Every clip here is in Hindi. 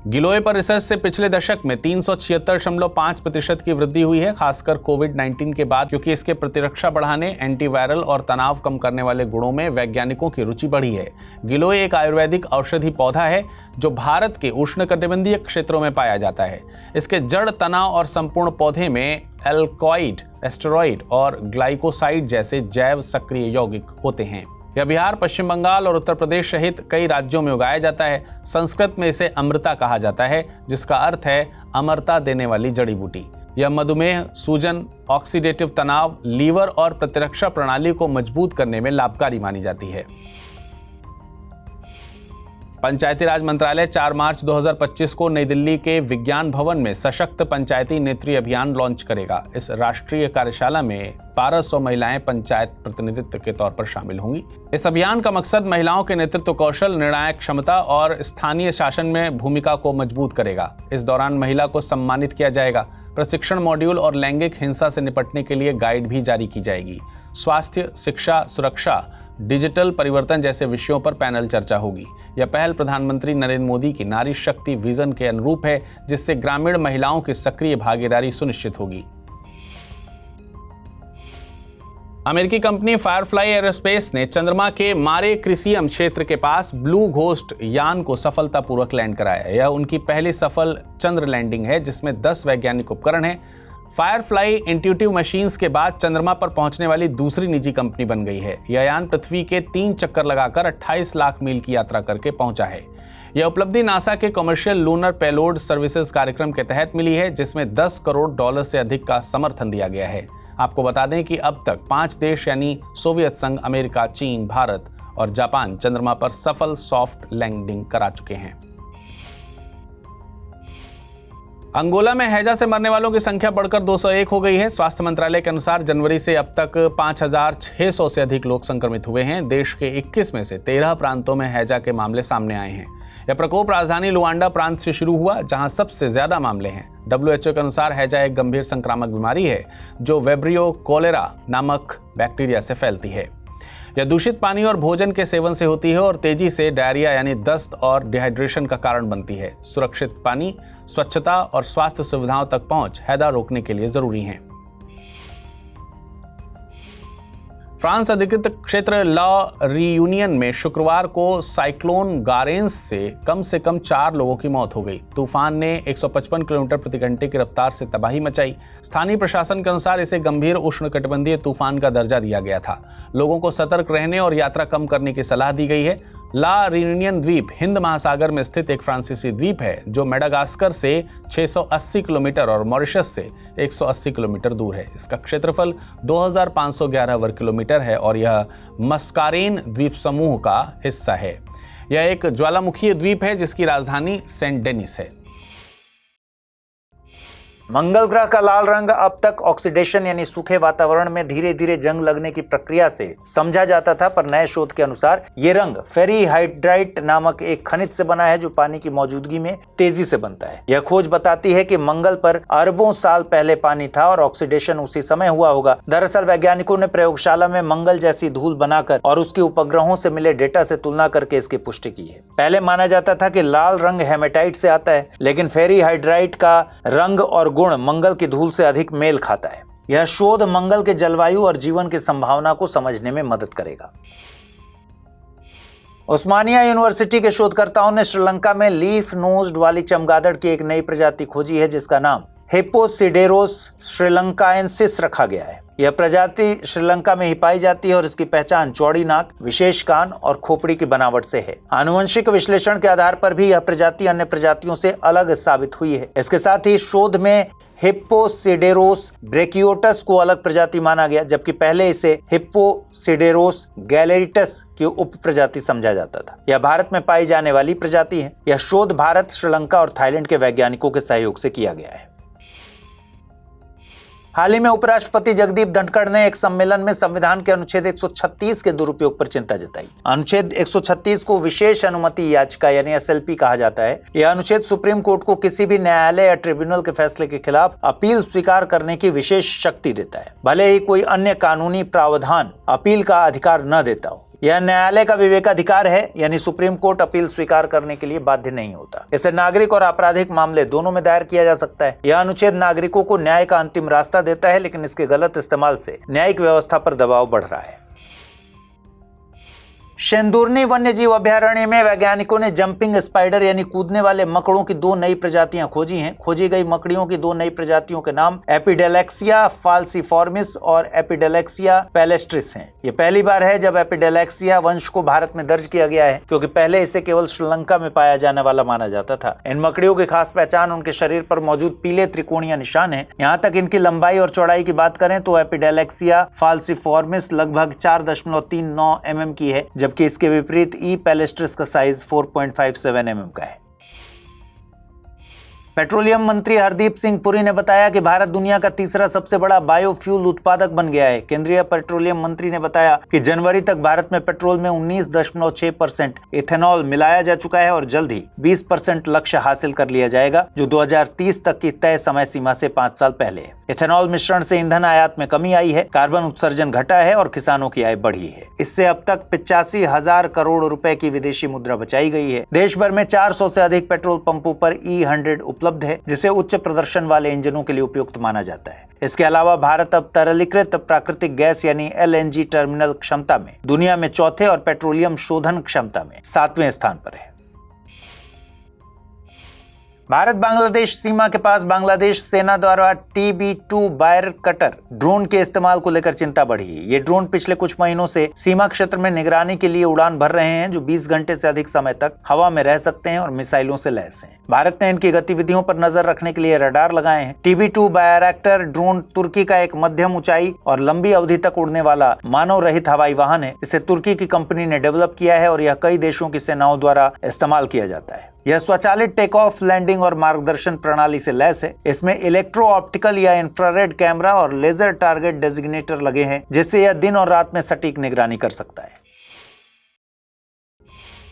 गिलोय पर रिसर्च से पिछले दशक में 376.5% की वृद्धि हुई है, खासकर कोविड-19 के बाद, क्योंकि इसके प्रतिरक्षा बढ़ाने, एंटीवायरल और तनाव कम करने वाले गुणों में वैज्ञानिकों की रुचि बढ़ी है। गिलोय एक आयुर्वेदिक औषधि पौधा है जो भारत के उष्णकटिबंधीय क्षेत्रों में पाया जाता है। इसके जड़, तनाव और संपूर्ण पौधे में एल्कलॉइड, एस्टेरॉइड और ग्लाइकोसाइड जैसे जैव सक्रिय यौगिक होते हैं। यह बिहार, पश्चिम बंगाल और उत्तर प्रदेश सहित कई राज्यों में उगाया जाता है। संस्कृत में इसे अमृता कहा जाता है, जिसका अर्थ है अमरता देने वाली जड़ी बूटी। यह मधुमेह, सूजन, ऑक्सीडेटिव तनाव, लीवर और प्रतिरक्षा प्रणाली को मजबूत करने में लाभकारी मानी जाती है। पंचायती राज मंत्रालय 4 मार्च 2025 को नई दिल्ली के विज्ञान भवन में सशक्त पंचायती नेत्री अभियान लॉन्च करेगा। इस राष्ट्रीय कार्यशाला में 1200 महिलाएं पंचायत प्रतिनिधित्व के तौर पर शामिल होंगी। इस अभियान का मकसद महिलाओं के नेतृत्व कौशल, निर्णायक क्षमता और स्थानीय शासन में भूमिका को मजबूत करेगा। इस दौरान महिला को सम्मानित किया जाएगा। प्रशिक्षण मॉड्यूल और लैंगिक हिंसा से निपटने के लिए गाइड भी जारी की जाएगी। स्वास्थ्य, शिक्षा, सुरक्षा, डिजिटल परिवर्तन जैसे विषयों पर पैनल चर्चा होगी। यह पहल प्रधानमंत्री नरेंद्र मोदी की नारी शक्ति विजन के अनुरूप है, जिससे ग्रामीण महिलाओं की सक्रिय भागीदारी सुनिश्चित होगी। अमेरिकी कंपनी फायरफ्लाई एरोस्पेस ने चंद्रमा के मारे क्रिसियम क्षेत्र के पास ब्लू घोस्ट यान को सफलतापूर्वक लैंड कराया। यह उनकी पहली सफल चंद्र लैंडिंग है, जिसमें 10 वैज्ञानिक उपकरण हैं। फायरफ्लाई इंट्यूटिव मशीन्स के बाद चंद्रमा पर पहुंचने वाली दूसरी निजी कंपनी बन गई है। यह यान पृथ्वी के 3 चक्कर लगाकर 28 लाख मील की यात्रा करके पहुंचा है। यह उपलब्धि नासा के कमर्शियल लूनर पेलोड सर्विसेज कार्यक्रम के तहत मिली है, जिसमें $10 करोड़ से अधिक का समर्थन दिया गया है। आपको बता दें कि अब तक 5 देश यानी सोवियत संघ, अमेरिका, चीन, भारत और जापान चंद्रमा पर सफल सॉफ्ट लैंडिंग करा चुके हैं। अंगोला में हैजा से मरने वालों की संख्या बढ़कर 201 हो गई है। स्वास्थ्य मंत्रालय के अनुसार जनवरी से अब तक 5600 से अधिक लोग संक्रमित हुए हैं। देश के 21 में से 13 प्रांतों में हैजा के मामले सामने आए हैं। यह प्रकोप राजधानी लुआंडा प्रांत से शुरू हुआ, जहां सबसे ज्यादा मामले हैं। WHO के अनुसार हैजा एक गंभीर संक्रामक बीमारी है जो वेब्रियो कोलेरा नामक बैक्टीरिया से फैलती है। यह दूषित पानी और भोजन के सेवन से होती है और तेजी से डायरिया यानी दस्त और डिहाइड्रेशन का कारण बनती है। सुरक्षित पानी, स्वच्छता और स्वास्थ्य सुविधाओं तक पहुंच हैजा रोकने के लिए जरूरी है। फ्रांस अधिकृत क्षेत्र ला रियूनियन में शुक्रवार को साइक्लोन गारेंस से कम 4 लोगों की मौत हो गई। तूफान ने 155 किलोमीटर प्रति घंटे की रफ्तार से तबाही मचाई। स्थानीय प्रशासन के अनुसार इसे गंभीर उष्णकटिबंधीय तूफान का दर्जा दिया गया था। लोगों को सतर्क रहने और यात्रा कम करने की सलाह दी गई है। ला रियूनियन द्वीप हिंद महासागर में स्थित एक फ्रांसीसी द्वीप है जो मेडागास्कर से 680 किलोमीटर और मॉरिशस से 180 किलोमीटर दूर है। इसका क्षेत्रफल 2511 वर्ग किलोमीटर है और यह मस्कारेन द्वीप समूह का हिस्सा है। यह एक ज्वालामुखीय द्वीप है जिसकी राजधानी सेंट डेनिस है। मंगल ग्रह का लाल रंग अब तक ऑक्सीडेशन यानी सूखे वातावरण में धीरे धीरे जंग लगने की प्रक्रिया से समझा जाता था, पर नए शोध के अनुसार ये रंग फेरीहाइड्राइट नामक एक खनिज से बना है जो पानी की मौजूदगी में तेजी से बनता है। यह खोज बताती है कि मंगल पर अरबों साल पहले पानी था और ऑक्सीडेशन उसी समय हुआ होगा। दरअसल वैज्ञानिकों ने प्रयोगशाला में मंगल जैसी धूल बनाकर और उसके उपग्रहों से मिले डेटा से तुलना करके इसकी पुष्टि की है। पहले माना जाता था कि लाल रंग हेमेटाइट से आता है, लेकिन फेरीहाइड्राइट का रंग और गुण मंगल की धूल से अधिक मेल खाता है। यह शोध मंगल के जलवायु और जीवन की संभावना को समझने में मदद करेगा। उस्मानिया यूनिवर्सिटी के शोधकर्ताओं ने श्रीलंका में लीफ नोज्ड वाली चमगादड़ की एक नई प्रजाति खोजी है जिसका नाम हिप्पोसिडेरोस श्रीलंकाएंसिस रखा गया है। यह प्रजाति श्रीलंका में ही पाई जाती है और इसकी पहचान चौड़ी नाक, विशेष कान और खोपड़ी की बनावट से है। आनुवंशिक विश्लेषण के आधार पर भी यह प्रजाति अन्य प्रजातियों से अलग साबित हुई है। इसके साथ ही शोध में हिप्पोसिडेरोस ब्रेकियोटस को अलग प्रजाति माना गया, जबकि पहले इसे हिप्पोसिडेरोस गैलेरिटस की उप प्रजाति समझा जाता था। यह भारत में पाई जाने वाली प्रजाति है। यह शोध भारत, श्रीलंका और थाईलैंड के वैज्ञानिकों के सहयोग से किया गया है। हाल ही में उपराष्ट्रपति जगदीप धनखड़ ने एक सम्मेलन में संविधान के अनुच्छेद 136 के दुरुपयोग पर चिंता जताई। अनुच्छेद 136 को विशेष अनुमति याचिका यानी SLP कहा जाता है। यह अनुच्छेद सुप्रीम कोर्ट को किसी भी न्यायालय या ट्रिब्यूनल के फैसले के खिलाफ अपील स्वीकार करने की विशेष शक्ति देता है, भले ही कोई अन्य कानूनी प्रावधान अपील का अधिकार न देता हो। यह न्यायालय का विवेकाधिकार है, यानी सुप्रीम कोर्ट अपील स्वीकार करने के लिए बाध्य नहीं होता। इसे नागरिक और आपराधिक मामले दोनों में दायर किया जा सकता है। यह अनुच्छेद नागरिकों को न्याय का अंतिम रास्ता देता है, लेकिन इसके गलत इस्तेमाल से न्यायिक व्यवस्था पर दबाव बढ़ रहा है। शेंदुरनी वन्यजीव अभयारण्य में वैज्ञानिकों ने जंपिंग स्पाइडर यानी कूदने वाले मकड़ों की 2 नई प्रजातियां खोजी हैं। खोजी गई मकड़ियों की 2 नई प्रजातियों के नाम एपिडेलेक्सिया फाल्सिफॉर्मिस और एपिडेलेक्सिया पैलेस्ट्रिस हैं। ये पहली बार है जब एपिडेलेक्सिया वंश को भारत में दर्ज किया गया है, क्योंकि पहले इसे केवल श्रीलंका में पाया जाने वाला माना जाता था। इन मकड़ियों की खास पहचान उनके शरीर पर मौजूद पीले त्रिकोणीय निशान है। यहाँ तक इनकी लंबाई और चौड़ाई की बात करें तो एपिडेलेक्सिया फाल्सिफॉर्मिस लगभग 4.39 mm की है, जबकि इसके विपरीत ई पैलेस्ट्रिस का साइज 4.57 mm का है। पेट्रोलियम मंत्री हरदीप सिंह पुरी ने बताया कि भारत दुनिया का तीसरा सबसे बड़ा बायोफ्यूल उत्पादक बन गया है। केंद्रीय पेट्रोलियम मंत्री ने बताया कि जनवरी तक भारत में पेट्रोल में 19.6% इथेनॉल मिलाया जा चुका है और जल्द ही 20% लक्ष्य हासिल कर लिया जाएगा, जो 2030 तक की तय समय सीमा से 5 साल पहले है। इथेनॉल मिश्रण से ईंधन आयात में कमी आई है, कार्बन उत्सर्जन घटा है और किसानों की आय बढ़ी है। इससे अब तक 85,000 करोड़ रुपए की विदेशी मुद्रा बचाई गई है। देश भर में 400 से अधिक पेट्रोल पंपों पर E100 उपलब्ध है, जिसे उच्च प्रदर्शन वाले इंजनों के लिए उपयुक्त माना जाता है। इसके अलावा भारत अब तरलीकृत प्राकृतिक गैस यानी LNG टर्मिनल क्षमता में दुनिया में चौथे और पेट्रोलियम शोधन क्षमता में 7वें स्थान पर है। भारत बांग्लादेश सीमा के पास बांग्लादेश सेना द्वारा TB2 बायर कटर ड्रोन के इस्तेमाल को लेकर चिंता बढ़ी। ये ड्रोन पिछले कुछ महीनों से सीमा क्षेत्र में निगरानी के लिए उड़ान भर रहे हैं, जो 20 घंटे से अधिक समय तक हवा में रह सकते हैं और मिसाइलों से लैस हैं। भारत ने इनकी गतिविधियों पर नजर रखने के लिए रडार लगाए हैं। TB2 बायरैक्टर ड्रोन तुर्की का एक मध्यम ऊंचाई और लंबी अवधि तक उड़ने वाला मानव रहित हवाई वाहन है। इसे तुर्की की कंपनी ने डेवलप किया है और यह कई देशों की सेनाओं द्वारा इस्तेमाल किया जाता है। यह स्वचालित टेक ऑफ, लैंडिंग और मार्गदर्शन प्रणाली से लैस है। इसमें इलेक्ट्रो ऑप्टिकल या इंफ्रारेड कैमरा और लेजर टारगेट डेजिग्नेटर लगे हैं, जिससे यह दिन और रात में सटीक निगरानी कर सकता है।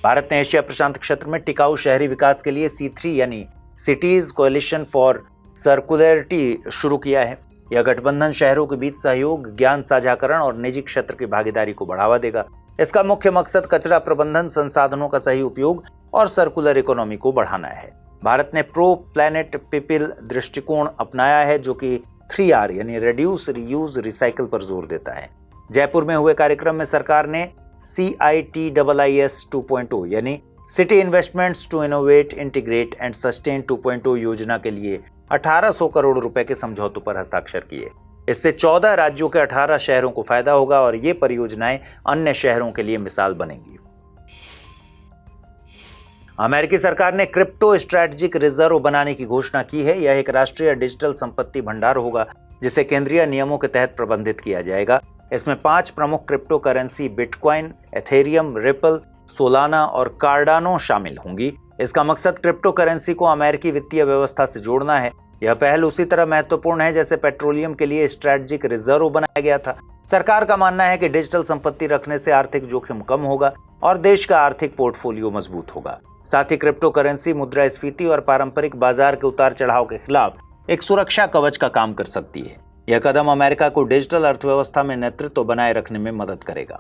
भारत ने एशिया प्रशांत क्षेत्र में टिकाऊ शहरी विकास के लिए C3 यानी सिटीज कोएलिशन फॉर सर्कुलरिटी शुरू किया है। यह गठबंधन शहरों के बीच सहयोग, ज्ञान साझाकरण और निजी क्षेत्र की भागीदारी को बढ़ावा देगा। इसका मुख्य मकसद कचरा प्रबंधन, संसाधनों का सही उपयोग और सर्कुलर इकोनॉमी को बढ़ाना है। भारत ने प्रो प्लैनेट पीपल दृष्टिकोण अपनाया है, जो कि 3R यानी रिड्यूस, रीयूज, रिसाइकल पर जोर देता है। जयपुर में हुए कार्यक्रम में सरकार ने CITIIS 2.0 यानी city investments to innovate, integrate and sustain 2.0 योजना के लिए 1800 करोड़ रुपए के समझौतों पर हस्ताक्षर किए। इससे 14 राज्यों के 18 शहरों को फायदा होगा और ये परियोजनाएं अन्य शहरों के लिए मिसाल बनेंगी। अमेरिकी सरकार ने क्रिप्टो स्ट्रैटेजिक रिजर्व बनाने की घोषणा की है। यह एक राष्ट्रीय डिजिटल संपत्ति भंडार होगा, जिसे केंद्रीय नियमों के तहत प्रबंधित किया जाएगा। इसमें 5 प्रमुख crypto currency bitcoin, Ethereum, ripple, Solana और कार्डानो शामिल होंगी। इसका मकसद क्रिप्टो करेंसी को अमेरिकी वित्तीय व्यवस्था से जोड़ना है। यह पहल उसी तरह महत्वपूर्ण है जैसे पेट्रोलियम के लिए स्ट्रैटेजिक रिजर्व बनाया गया था। सरकार का मानना है कि डिजिटल संपत्ति रखने से आर्थिक जोखिम कम होगा और देश का आर्थिक पोर्टफोलियो मजबूत होगा। साथ ही क्रिप्टो करेंसी मुद्रास्फीति और पारंपरिक बाजार के उतार चढ़ाव के खिलाफ एक सुरक्षा कवच का काम कर सकती है। यह कदम अमेरिका को डिजिटल अर्थव्यवस्था में नेतृत्व बनाए रखने में मदद करेगा।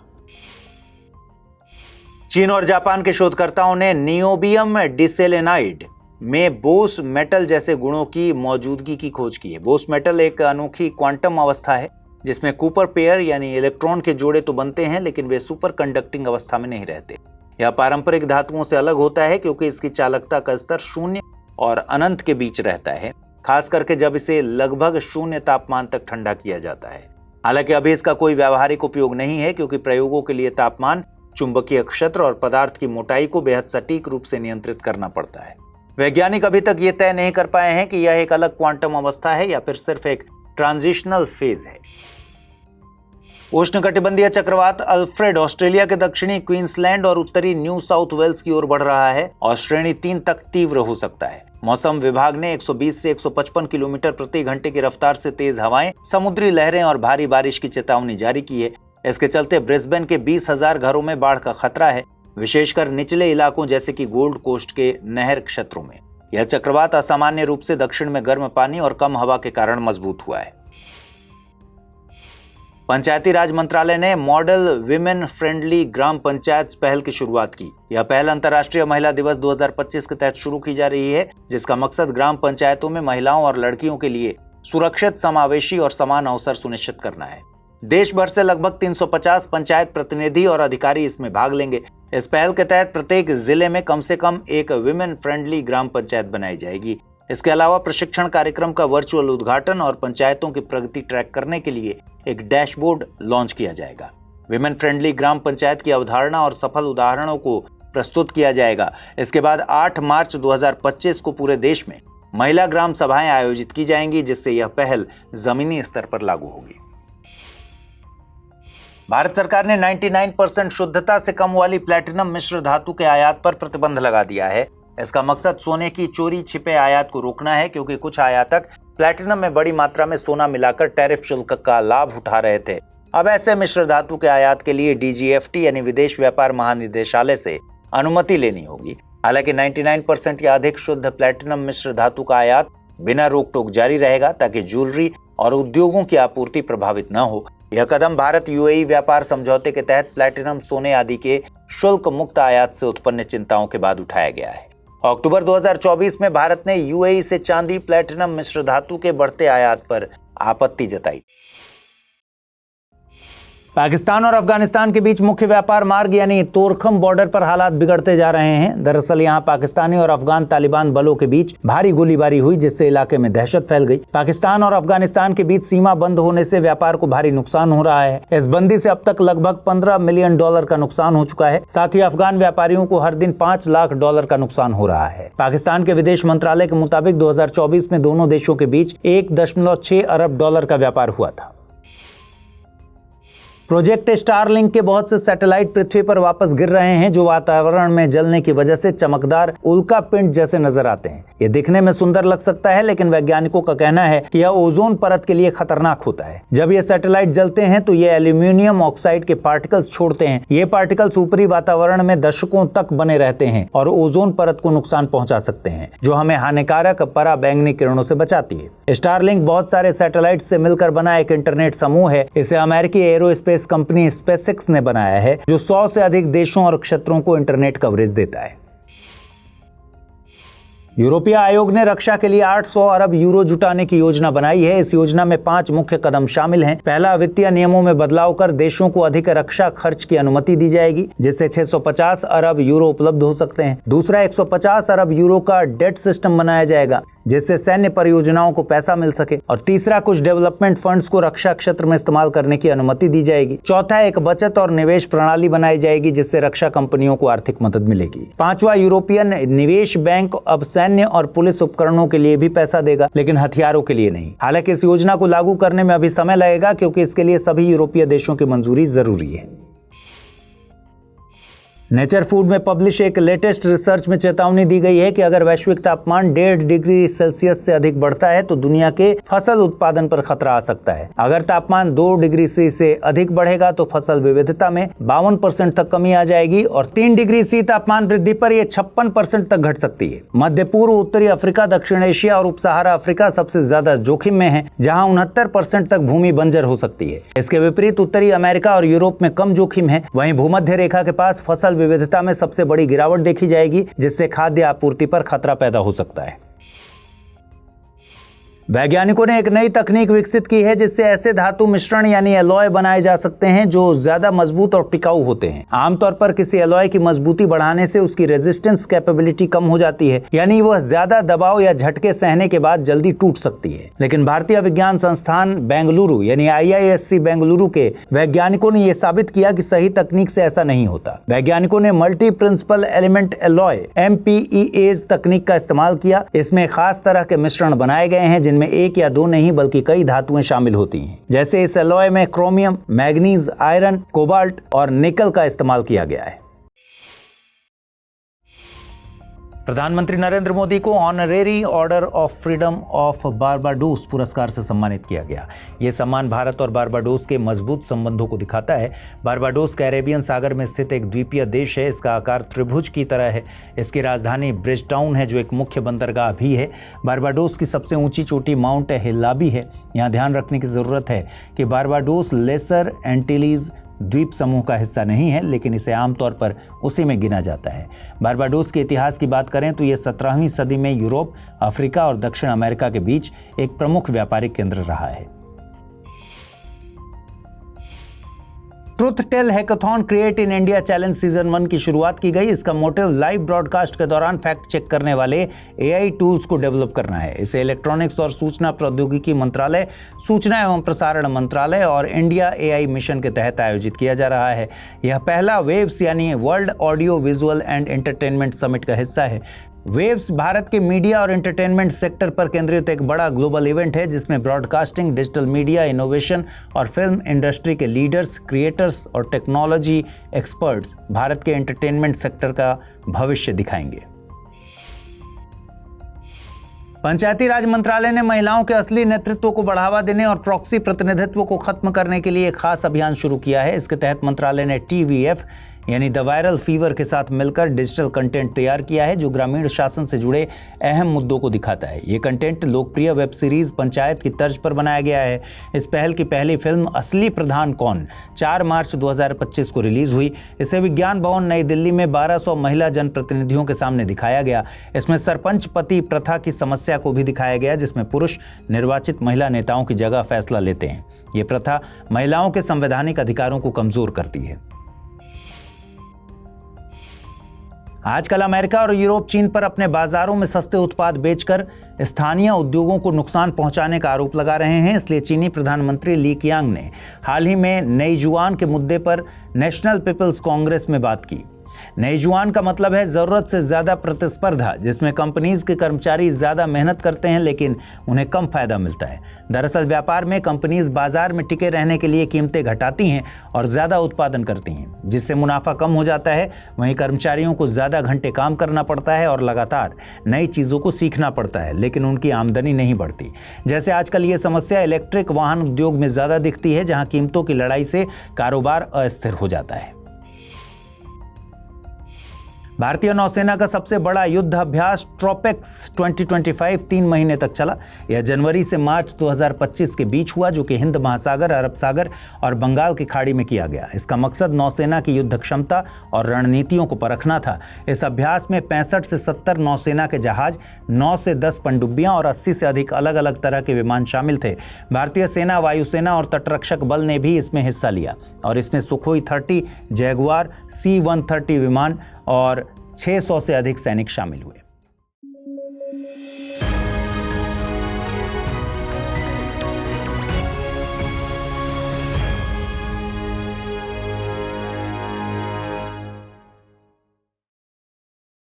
चीन और जापान के शोधकर्ताओं ने नियोबियम डिसेलेनाइड में बोस मेटल जैसे गुणों की मौजूदगी की खोज की है। बोस मेटल एक अनोखी क्वांटम अवस्था है जिसमें कूपर पेयर यानी इलेक्ट्रॉन के जोड़े तो बनते हैं, लेकिन वे सुपर कंडक्टिंग अवस्था में नहीं रहते। यह पारंपरिक धातुओं से अलग होता है क्योंकि इसकी चालकता का स्तर 0 और अनंत के बीच रहता है, खास करके जब इसे लगभग 0 तापमान तक ठंडा किया जाता है। हालांकि अभी इसका कोई व्यावहारिक उपयोग नहीं है क्योंकि प्रयोगों के लिए तापमान, चुंबकीय क्षेत्र और पदार्थ की मोटाई को बेहद सटीक रूप से नियंत्रित करना पड़ता है। वैज्ञानिक अभी तक ये तय नहीं कर पाए हैं कि यह एक अलग क्वांटम अवस्था है या फिर सिर्फ एक ट्रांजिशनल फेज है। उष्णकटिबंधीय चक्रवात अल्फ्रेड ऑस्ट्रेलिया के दक्षिणी क्वींसलैंड और उत्तरी न्यू साउथ वेल्स की ओर बढ़ रहा है और श्रेणी 3 तक तीव्र हो सकता है। मौसम विभाग ने 120 से 155 किलोमीटर प्रति घंटे की रफ्तार से तेज हवाएं, समुद्री लहरें और भारी बारिश की चेतावनी जारी की है। इसके चलते ब्रिस्बेन के 20,000 घरों में बाढ़ का खतरा है, विशेषकर निचले इलाकों जैसे कि गोल्ड कोस्ट के नहर क्षेत्रों में। यह चक्रवात असामान्य रूप से दक्षिण में गर्म पानी और कम हवा के कारण मजबूत हुआ है। पंचायती राज मंत्रालय ने मॉडल विमेन फ्रेंडली ग्राम पंचायत पहल की शुरुआत की। यह पहल अंतर्राष्ट्रीय महिला दिवस 2025 के तहत शुरू की जा रही है, जिसका मकसद ग्राम पंचायतों में महिलाओं और लड़कियों के लिए सुरक्षित, समावेशी और समान अवसर सुनिश्चित करना है। देश भर से लगभग 350 पंचायत प्रतिनिधि और अधिकारी इसमें भाग लेंगे। इस पहल के तहत प्रत्येक जिले में कम से कम एक विमेन फ्रेंडली ग्राम पंचायत बनाई जाएगी। इसके अलावा प्रशिक्षण कार्यक्रम का वर्चुअल उद्घाटन और पंचायतों की प्रगति ट्रैक करने के लिए एक डैशबोर्ड लॉन्च किया जाएगा। विमेन फ्रेंडली ग्राम पंचायत की अवधारणा और सफल उदाहरणों को प्रस्तुत किया जाएगा। इसके बाद 8 मार्च 2025 को पूरे देश में महिला ग्राम सभाएं आयोजित की जाएंगी, जिससे यह पहल जमीनी स्तर पर लागू होगी। भारत सरकार ने 99% शुद्धता से कम वाली प्लैटिनम मिश्र धातु के आयात पर प्रतिबंध लगा दिया है। इसका मकसद सोने की चोरी छिपे आयात को रोकना है, क्योंकि कुछ आयातक प्लैटिनम में बड़ी मात्रा में सोना मिलाकर टैरिफ शुल्क का लाभ उठा रहे थे। अब ऐसे मिश्र धातु के आयात के लिए DGFT यानी विदेश व्यापार महानिदेशालय से अनुमति लेनी होगी। हालांकि 99% या अधिक शुद्ध प्लैटिनम मिश्र धातु का आयात बिना रोक टोक जारी रहेगा, ताकि ज्वेलरी और उद्योगों की आपूर्ति प्रभावित न हो। यह कदम भारत UAE व्यापार समझौते के तहत प्लैटिनम, सोने आदि के शुल्क मुक्त आयात से उत्पन्न चिंताओं के बाद उठाया गया है। अक्टूबर 2024 में भारत ने UAE से चांदी, प्लैटिनम मिश्र धातु के बढ़ते आयात पर आपत्ति जताई। पाकिस्तान और अफगानिस्तान के बीच मुख्य व्यापार मार्ग यानी तोरखम बॉर्डर पर हालात बिगड़ते जा रहे हैं। दरअसल यहां पाकिस्तानी और अफगान तालिबान बलों के बीच भारी गोलीबारी हुई, जिससे इलाके में दहशत फैल गई। पाकिस्तान और अफगानिस्तान के बीच सीमा बंद होने से व्यापार को भारी नुकसान हो रहा है। इस बंदी से अब तक लगभग $15 मिलियन का नुकसान हो चुका है। साथ ही अफगान व्यापारियों को हर दिन $5 लाख का नुकसान हो रहा है। पाकिस्तान के विदेश मंत्रालय के मुताबिक 2024 में दोनों देशों के बीच $1.6 अरब का व्यापार हुआ था। प्रोजेक्ट स्टारलिंक के बहुत से सैटेलाइट पृथ्वी पर वापस गिर रहे हैं, जो वातावरण में जलने की वजह से चमकदार उल्का पिंड जैसे नजर आते हैं। ये दिखने में सुंदर लग सकता है, लेकिन वैज्ञानिकों का कहना है कि यह ओजोन परत के लिए खतरनाक होता है। जब ये सैटेलाइट जलते हैं तो ये एल्यूमिनियम ऑक्साइड के पार्टिकल्स छोड़ते हैं। ये पार्टिकल्स ऊपरी वातावरण में दशकों तक बने रहते हैं और ओजोन परत को नुकसान पहुंचा सकते हैं, जो हमें हानिकारक पराबैंगनी किरणों से बचाती है। स्टारलिंक बहुत सारे सैटेलाइट से मिलकर बना एक इंटरनेट समूह है। इसे अमेरिकी एरोस्पेस कंपनी SpaceX ने बनाया है, जो 100 से अधिक देशों और क्षेत्रों को इंटरनेट कवरेज देता है। यूरोपीय आयोग ने रक्षा के लिए 800 अरब यूरो जुटाने की योजना बनाई है। इस योजना में 5 मुख्य कदम शामिल हैं। पहला, वित्तीय नियमों में बदलाव कर देशों को अधिक रक्षा खर्च की अनुमति दी जाएगी, जिससे 650 अरब यूरो उपलब्ध हो सकते हैं। दूसरा, 150 अरब यूरो का डेट सिस्टम बनाया जाएगा, जिससे सैन्य परियोजनाओं को पैसा मिल सके। और तीसरा, कुछ डेवलपमेंट फंड्स को रक्षा क्षेत्र में इस्तेमाल करने की अनुमति दी जाएगी। चौथा, एक बचत और निवेश प्रणाली बनाई जाएगी, जिससे रक्षा कंपनियों को आर्थिक मदद मिलेगी। पांचवा, यूरोपियन निवेश बैंक अब सैन्य और पुलिस उपकरणों के लिए भी पैसा देगा, लेकिन हथियारों के लिए नहीं। हालांकि इस योजना को लागू करने में अभी समय लगेगा, क्योंकि इसके लिए सभी यूरोपीय देशों की मंजूरी जरूरी है। नेचर फूड में पब्लिश एक लेटेस्ट रिसर्च में चेतावनी दी गई है कि अगर वैश्विक तापमान 1.5 डिग्री सेल्सियस से अधिक बढ़ता है तो दुनिया के फसल उत्पादन पर खतरा आ सकता है। अगर तापमान 2 डिग्री सी से अधिक बढ़ेगा तो फसल विविधता में 52% तक कमी आ जाएगी और 3 डिग्री सी तापमान वृद्धि पर यह 56% तक घट सकती है। मध्य पूर्व, उत्तरी अफ्रीका, दक्षिण एशिया और उप सहारा अफ्रीका सबसे ज्यादा जोखिम में है, जहाँ 69% तक भूमि बंजर हो सकती है। इसके विपरीत उत्तरी अमेरिका और यूरोप में कम जोखिम है। वहीं भूमध्य रेखा के पास फसल विविधता में सबसे बड़ी गिरावट देखी जाएगी, जिससे खाद्य आपूर्ति पर खतरा पैदा हो सकता है। वैज्ञानिकों ने एक नई तकनीक विकसित की है, जिससे ऐसे धातु मिश्रण यानी एलॉय बनाए जा सकते हैं जो ज्यादा मजबूत और टिकाऊ होते हैं। आमतौर पर किसी एलॉय की मजबूती बढ़ाने से उसकी रेजिस्टेंस कैपेबिलिटी कम हो जाती है, यानी वह ज्यादा दबाव या झटके सहने के बाद जल्दी टूट सकती है। लेकिन भारतीय विज्ञान संस्थान बेंगलुरु यानी IISc बेंगलुरु के वैज्ञानिकों ने यह साबित किया कि सही तकनीक से ऐसा नहीं होता। वैज्ञानिकों ने multi principal element alloy MPEAs तकनीक का इस्तेमाल किया। इसमें खास तरह के मिश्रण बनाए गए हैं, जिनमें एक या दो नहीं बल्कि कई धातुएं शामिल होती हैं। जैसे इस एलॉय में क्रोमियम, मैग्नीज, आयरन, कोबाल्ट और निकल का इस्तेमाल किया गया है। प्रधानमंत्री नरेंद्र मोदी को honorary order of freedom of Barbados पुरस्कार से सम्मानित किया गया। ये सम्मान भारत और बारबाडोस के मजबूत संबंधों को दिखाता है। बारबाडोस कैरेबियन सागर में स्थित एक द्वीपीय देश है। इसका आकार त्रिभुज की तरह है। इसकी राजधानी ब्रिजटाउन है जो एक मुख्य बंदरगाह भी है। बारबाडोस की सबसे ऊंची चोटी माउंट हिल्लाबी है। यहाँ ध्यान रखने की जरूरत है कि बारबाडोस लेसर एंटिलीज द्वीप समूह का हिस्सा नहीं है, लेकिन इसे आमतौर पर उसी में गिना जाता है। बारबाडोस के इतिहास की बात करें तो यह 17वीं सदी में यूरोप, अफ्रीका और दक्षिण अमेरिका के बीच एक प्रमुख व्यापारिक केंद्र रहा है। Truth tell hackathon create in India challenge season 1 की शुरुआत की गई। इसका मोटिव लाइव ब्रॉडकास्ट के दौरान फैक्ट चेक करने वाले एआई टूल्स को डेवलप करना है। इसे इलेक्ट्रॉनिक्स और सूचना प्रौद्योगिकी मंत्रालय, सूचना एवं प्रसारण मंत्रालय और इंडिया एआई मिशन के तहत आयोजित किया जा रहा है। यह पहला वेव्स यानी world audio visual and entertainment summit का हिस्सा है। वेव्स भारत के मीडिया और एंटरटेनमेंट सेक्टर पर केंद्रित एक बड़ा ग्लोबल इवेंट है जिसमें ब्रॉडकास्टिंग, डिजिटल मीडिया, इनोवेशन और फिल्म इंडस्ट्री के लीडर्स, क्रिएटर्स और टेक्नोलॉजी एक्सपर्ट्स भारत के एंटरटेनमेंट सेक्टर का भविष्य दिखाएंगे। पंचायती राज मंत्रालय ने महिलाओं के असली नेतृत्व को बढ़ावा देने और प्रॉक्सी प्रतिनिधित्व को खत्म करने के लिए एक खास अभियान शुरू किया है। इसके तहत मंत्रालय ने TVF यानी द वायरल फीवर के साथ मिलकर डिजिटल कंटेंट तैयार किया है जो ग्रामीण शासन से जुड़े अहम मुद्दों को दिखाता है। ये कंटेंट लोकप्रिय वेब सीरीज पंचायत की तर्ज पर बनाया गया है। इस पहल की पहली फिल्म असली प्रधान कौन 4 मार्च 2025 को रिलीज हुई। इसे विज्ञान भवन नई दिल्ली में 1200 महिला जनप्रतिनिधियों के सामने दिखाया गया। इसमें सरपंच पति प्रथा की समस्या को भी दिखाया गया जिसमें पुरुष निर्वाचित महिला नेताओं की जगह फैसला लेते हैं। ये प्रथा महिलाओं के संवैधानिक अधिकारों को कमजोर करती है। आजकल अमेरिका और यूरोप चीन पर अपने बाजारों में सस्ते उत्पाद बेचकर स्थानीय उद्योगों को नुकसान पहुंचाने का आरोप लगा रहे हैं। इसलिए चीनी प्रधानमंत्री ली कियांग ने हाल ही में नई जुआन के मुद्दे पर नेशनल पीपल्स कांग्रेस में बात की। नई जुआन का मतलब है जरूरत से ज्यादा प्रतिस्पर्धा, जिसमें कंपनीज के कर्मचारी ज्यादा मेहनत करते हैं लेकिन उन्हें कम फायदा मिलता है। दरअसल व्यापार में कंपनीज बाजार में टिके रहने के लिए कीमतें घटाती हैं और ज्यादा उत्पादन करती हैं, जिससे मुनाफा कम हो जाता है। वहीं कर्मचारियों को ज्यादा घंटे काम करना पड़ता है और लगातार नई चीजों को सीखना पड़ता है, लेकिन उनकी आमदनी नहीं बढ़ती। जैसे आजकल ये समस्या इलेक्ट्रिक वाहन उद्योग में ज्यादा दिखती है, जहां कीमतों की लड़ाई से कारोबार अस्थिर हो जाता है। भारतीय नौसेना का सबसे बड़ा युद्ध अभ्यास ट्रोपेक्स 2025 3 महीने तक चला। यह जनवरी से मार्च 2025 के बीच हुआ, जो कि हिंद महासागर, अरब सागर और बंगाल की खाड़ी में किया गया। इसका मकसद नौसेना की युद्ध क्षमता और रणनीतियों को परखना था। इस अभ्यास में 65 से 70 नौसेना के जहाज, 9 से 10 पनडुब्बियां और 80 से अधिक अलग अलग तरह के विमान शामिल थे। भारतीय सेना, वायुसेना और तटरक्षक बल ने भी इसमें हिस्सा लिया और इसमें सुखोई 30, जैगुआर, C-130 विमान और 600 से अधिक सैनिक शामिल हुए।